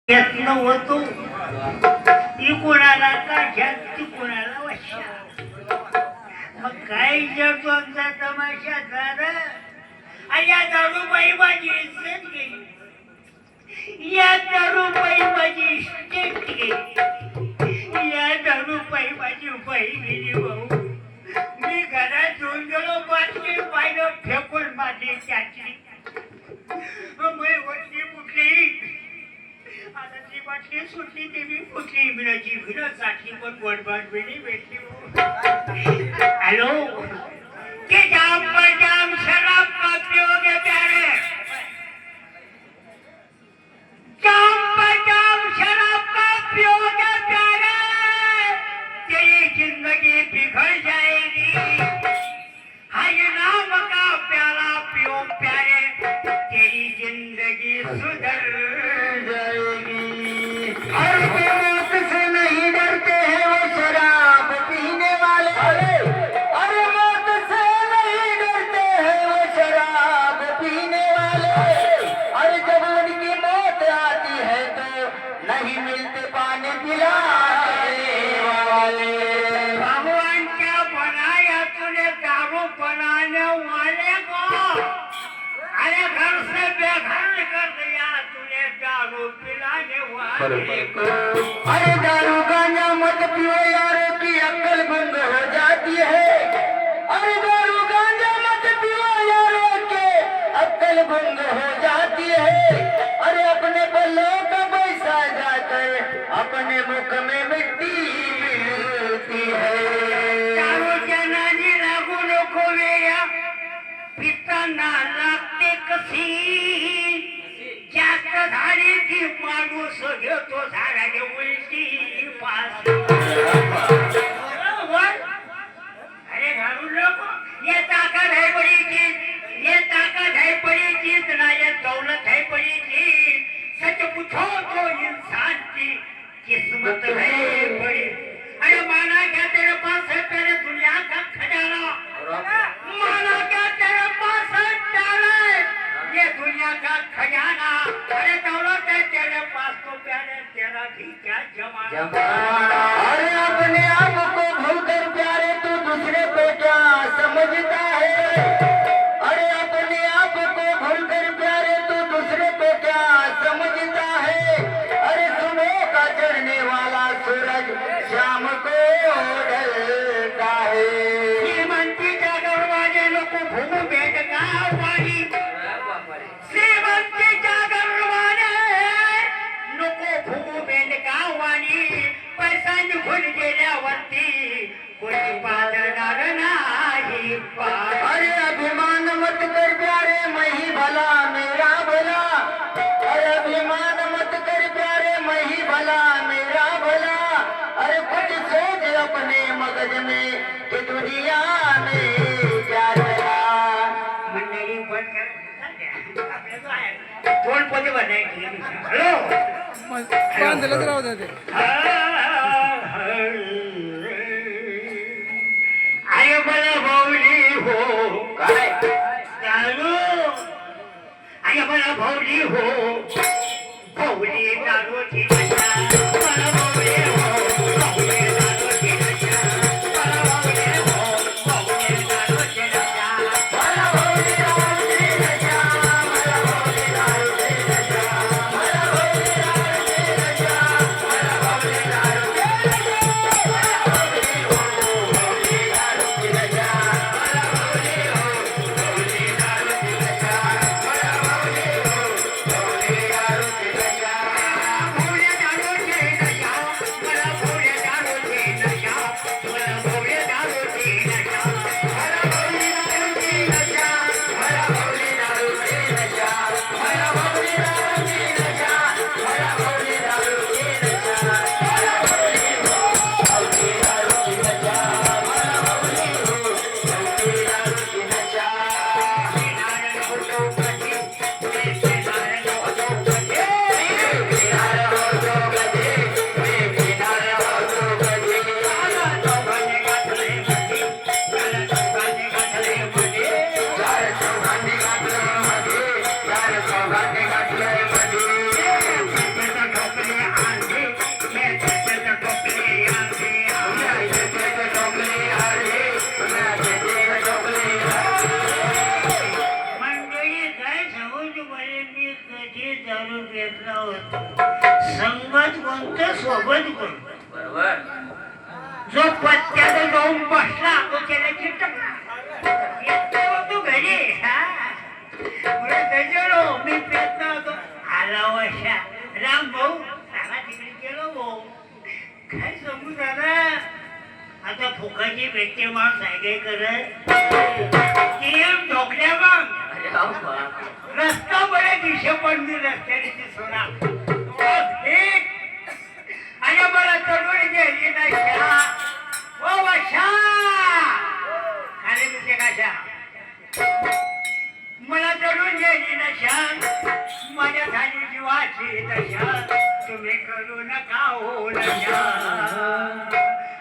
यत्न होतो ती कोणाला काठ्यात ती कोणाला वशा. मग काय जर आमचा तमाशा झाला आणि या दारूबाई माझी इज्जत गेली, या दारूबाई माझी इस्टेट गेली, या दारूबाई माझी बहीण गेली. भाऊ मी घरात घेऊन गेलो, बाटली पाहिलं फेकून माझी त्याची वरती कुठली आता ती बाटली सुटली ती मी फुटली मिळाची भिड साठली पण गोडबाट बिणी भेटली. हॅलो के जाम पर जाम शराब का पियोगे प्यारे, जाम पर जाम शराब का पियोगे प्यारे, तेरी जिंदगी बिगड़ जाएगी. हाय नाम का प्याला पियो प्यारे, तेरी जिंदगी सुधर जाएगी. और के मौत से नहीं डरते हैं वो शराब पीने वाले, अरे मौत से नहीं डरते हैं वो शराब पीने वाले. और जब उनकी मौत आती है तो नहीं मिलते पानी पिलाने वाले. भगवान क्या बनाया तूने दारू बनाने वाले को, अरे घर से बेघर कर दिया तूने दारू पिलाने वाले को. अरे दारू गांजा मत पियो यारों की अक्ल बंद हो जाती है. अरे दारू गांजा मत पियो यारों के अक्ल बंद हो जाती है. अरे अपने पल्लों का पैसा जाकर अपने मुख में मिट्टी मिलती है. दारूच्या नादी लागू नको वेड्या, पिताना लागते कशी, जास्त झाली ती माणूस घेतो झाडाच्या उलटी पास. अरे घालू नको, ये ताकत है बड़ी चीज, ये ताकत है बड़ी चीज ना, ये दौलत है बड़ी चीज. सच पूछो तो इंसान की किस्मत है बड़ी. अरे माना क्या तेरे पास है तेरे दुनिया का खजाना, माना क्या तेरे पास है प्यारे ये दुनिया का खजाना. अरे दौलत है तेरे पास तो प्यारे तेरा भी क्या जमाना. अरे अपने आप को भूलकर प्यारे तू दूसरे को क्या समझता है. अरे अपने आप को भूलकर प्यारे तू दूसरे को क्या समझता है. अरे सुबह का चढ़ने वाला सूरज शाम को ढलता है. श्रीमंतीच्या गौरवाने लोक भूमू भेट गावानी, श्रीमंतीच्या गौरवाने नको भूमू भेट गावानी. पैसा निघून गेल्यावरती कोणी पाजणार नाही पाय. अरे अभिमान मत कर प्यारे मैं ही भला मेरा भला. अरे अभिमान मत कर प्यारे मैं ही भला मेरा भला. अरे कुछ सोच अपने मगज में कि दुनिया में क्या चला. मंडळी बंद कर, आपल्या जो आहे दोन पोते बनायची. हॅलो बांधलंच राहू द्या ते. आय मला भाऊली हो काय दारू, आय मला भाऊली हो भाऊली दारूची नशा. मला भाऊली हो भाऊली दारूची नशा, मला भाऊली हो भाऊली दारूची नशा. मला भोवली दारूची नशा, मला भोवली दारूची नशा, मला भोवली दारूची नशा, मला भोवली दारूची नशा, मला भोवली हो भोवली दारूची नशा, मला भोवली हो भोवली दारूची नशा, मला भोवली हो भोवली दारूची नशा. संगत कोणतं सोबत कोण बरोबर. जो पत्त्याला जाऊन बसला तो त्याला चिटकला येतो तू घरी त्याच्यालो मी प्रयत्न होतो आला वशा राम भाऊ सांगा तिकडे गेलो भाऊ काय सांगू दादा आता फुकाची भेटते माणूस आहे काय करत ढोकल्या मग अरे हो बाप. रस्ता बऱ्या दिशे पण मी रस्त्याने दिसला आणि मला चढून गेली ना ओ वशा खाली तुझे कशा मला चढून गेली नशा माझ्या खाली जीवाची दशा तुम्ही करू नका हो नशा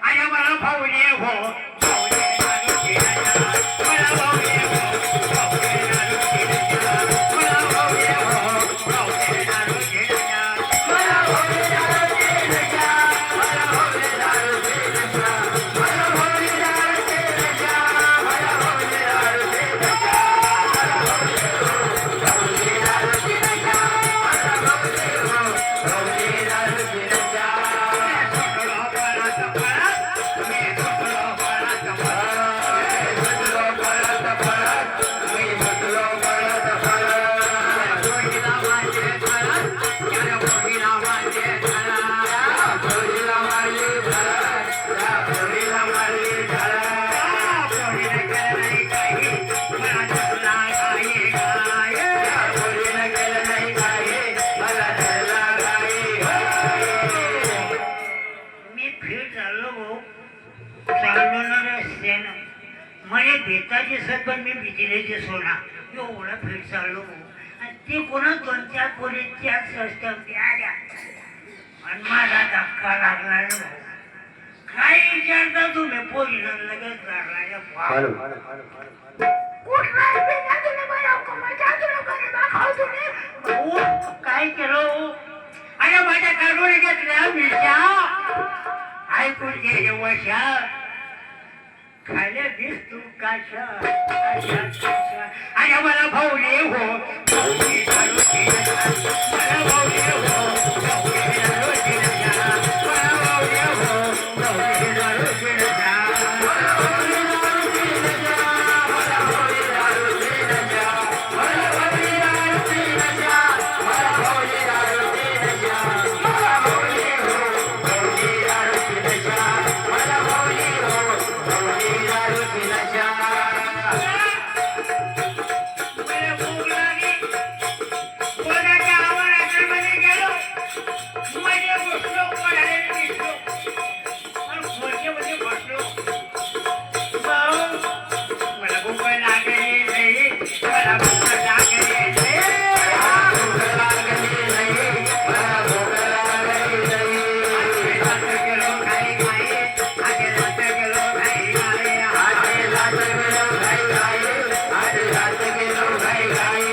आणि मला भाऊने हो भाऊने दारूची नशा मला भाऊने हो भाऊने दारूची नशा मला भाऊने हो भाऊने दारूची नशा मला भाऊने दारूची नशा मला भाऊने दारूची नशा मला भाऊने दारूची नशा मला भाऊने दारूची नशा मला भेटायचे सर पण मी बिजलीचे सोना एवढा फिट चाललो आणि ते कोणा 2-4 पोरी त्याच रस्त्यावर आल्या आणि माझा धक्का लागला काय विचारता तुम्ही पोरीला लगेच काय केलं अरे माझ्या काढून घेतल्या मिरच्या ऐकून घे वशा खाल्या दिस तू काशा आणि मला भाऊने हो भाऊने दारूची नशा मला भाऊने हो भाऊने दारूची नशा मला भाऊने हो भाऊने दारूची नशा मला भाऊने दारूची नशा मला भाऊने दारूची नशा मला भाऊने दारूची नशा मला भाऊने दारूची नशा मला भाऊने हो भाऊने दारूची नशा मला भाऊने हो भाऊने दारूची नशा मला भूक लागली कोणाच्या आवारामध्ये गेलो मध्ये बसलो कोणाला दिसलो आणि खुर्चीमध्ये बसलो भाऊ मला भूक लागली नाही मला भूक लागली नाही मला भूक लागली नाही मला भूक लागली नाही आज गेलो खाई खाई आज रात गेलो खाई खाई आज रात गेलो खाई खाई आज रात गेलो खाई खाई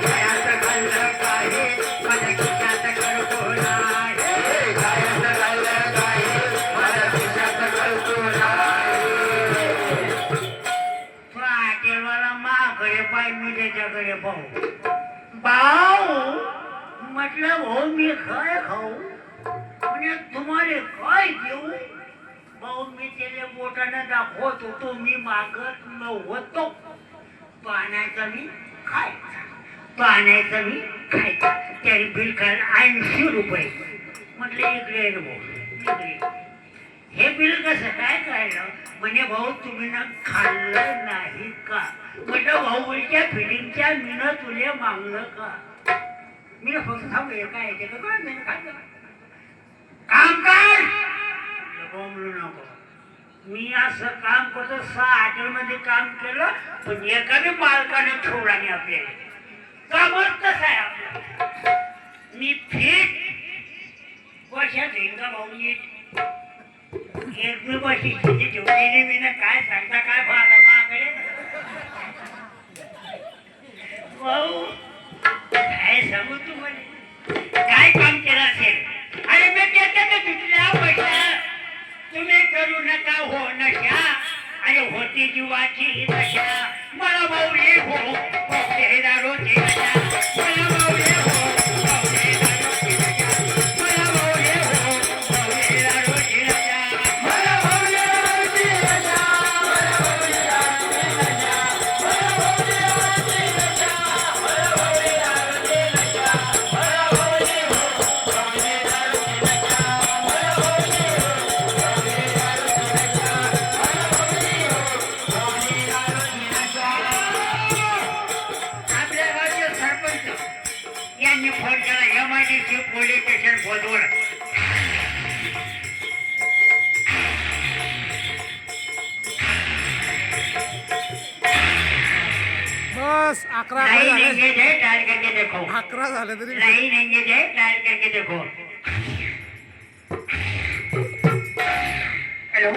खायचं खाल्लं काही माझ्या खिशात करतो नाही खायचं खाल्लं काही माझ्या खिशात करतो नाही तो हॉटेलवाला माकडे पाय मी त्याच्याकडे भाऊ म्हटलं भाऊ मी काय खाऊ म्हणजे तुम्हाला काय देऊ भाऊ मी त्याला बोटाने दाखवत होतो मी मागत नव्हतो तो आणायचा मी खायचा तो आणायचा मी खायचा त्याने बिल काढलं 80 रुपये म्हटलं इकडे ये रे भाऊ इकडे हे बिल कसं काय काढलं म्हणे भाऊ तुम्ही ना खाल्लं नाही का म्हटलं भाऊ उलट्या फिलिंगच्या मीनं तुले मागलं का मी फक्त थांबू काय येते का काय नाही खाल्लं काम कर बोंबलू नको मी असं काम करतो 6 हॉटेलमध्ये काम केलं पण एखाद्या मालकाने ठेवला नाही आपल्याला कामच तसं आहे आपलं मी फिट वर्षात एकदा भाऊ एक मी बशी ठेवलेली मी ना काय सांगता काय फार माकडे भाऊ काय सांगू तुम्हाला काय काम केलं असेल अरे मी त्याच्यात तुटल्या पैसा तुम्ही करू नका हो नशा आणि होती जीवाची दशा मला भाऊने हो भाऊने दारूची नशा मला भाऊने हो भाऊने दारूची वधूवर बस 11 नहीं झाले नहीं ये डाल करके देखो 11 झाले तरी नहीं नहीं ये डाल करके देखो हेलो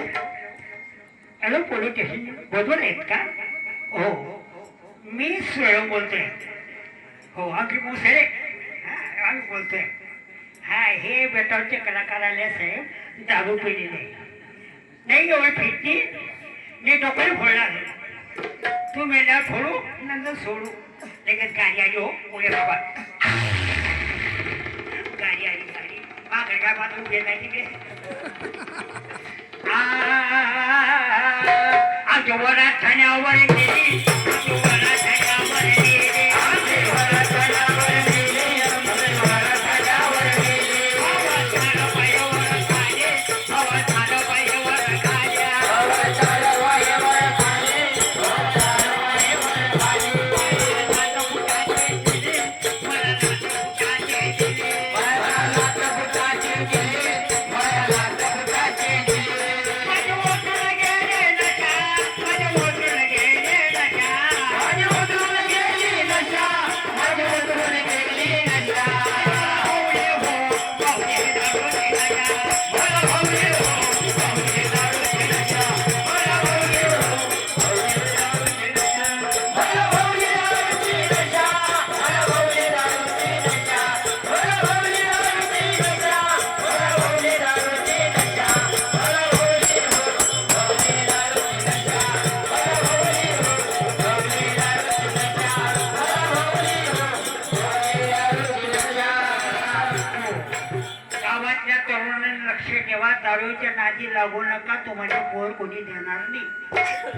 हेलो पोलीस स्टेशन बरोबर आहेत का हो मी स्वयं बोलतोय हो आम्ही मुसळे आम्ही बोलतोय हा हे बेटावरचे कलाकार आले साहेब दारू पिलेले नाही एवढी फिरती मी डोक्याला फोडला तू मेंढा फोडू नंतर सोडू लगेच गाडी आली हो पुढे बाबा गाडी आली गाडी मागे काय बाजू गेला तिकडे आजोबा ठाण्यावर गेली आजोबा ठाण्यावर गेली आजोबा ठाण्यावर गेली आजोबा ठाण्यावर गेली हवा पायावर खाले हवा पायावर खाल्या हवा पायावर खाले गावातल्या तरुणांनी लक्ष ठेवा दारूच्या नादी लागू नका तुम्हाला पोर कोणी देणार नाही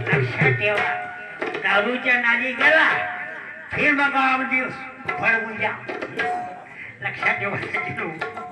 लक्षात ठेवा दारूच्या नादी गेला फिर बघा दिवस फळगून द्या लक्षात ठेवा